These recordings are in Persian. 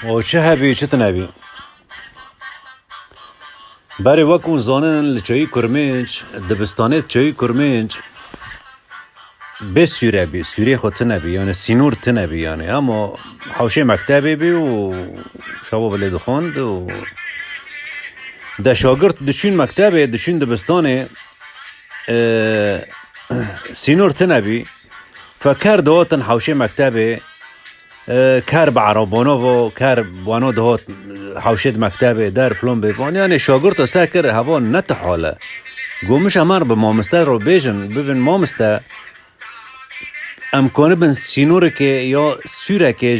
او چه هبی چه تنبی بری وکون زانن لچایی کرمنج دبستانه چایی کرمنج به سوره بی سوره خود تنبی یعنی سینور تنبی یعنی اما حوشه مکتبی بی و شباب لید خوند و ده شاگرد دشون مکتبه دشون دبستانه سینور تنبی فکر دواتن حوشه مکتبه کار بعربانو و کار بانو دهات حوشید مکتبه در فلان بیوان یعنی شاگرد ساکر هوا نتحاله گومش امر به مامسته رو بیجن ببین مامسته امکانه بن سینوره که یا سوره که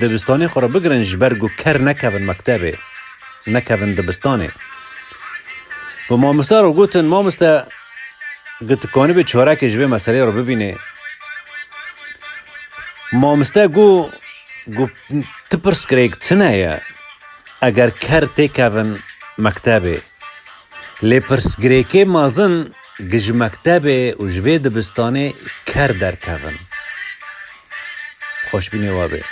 دبستانی خورا بگرن جبرگو کر نکون مکتبه نکون دبستانی و مامسته رو گوتن مامسته گوت کانه به چاره که جبه مسئله رو ببینه مامسته گو تپرس کریک تنایا اگر کر تکون مکتبه لی پرس کریکه مازن گج مکتبه و جوه دبستانه کر در کون خوش بینی وابه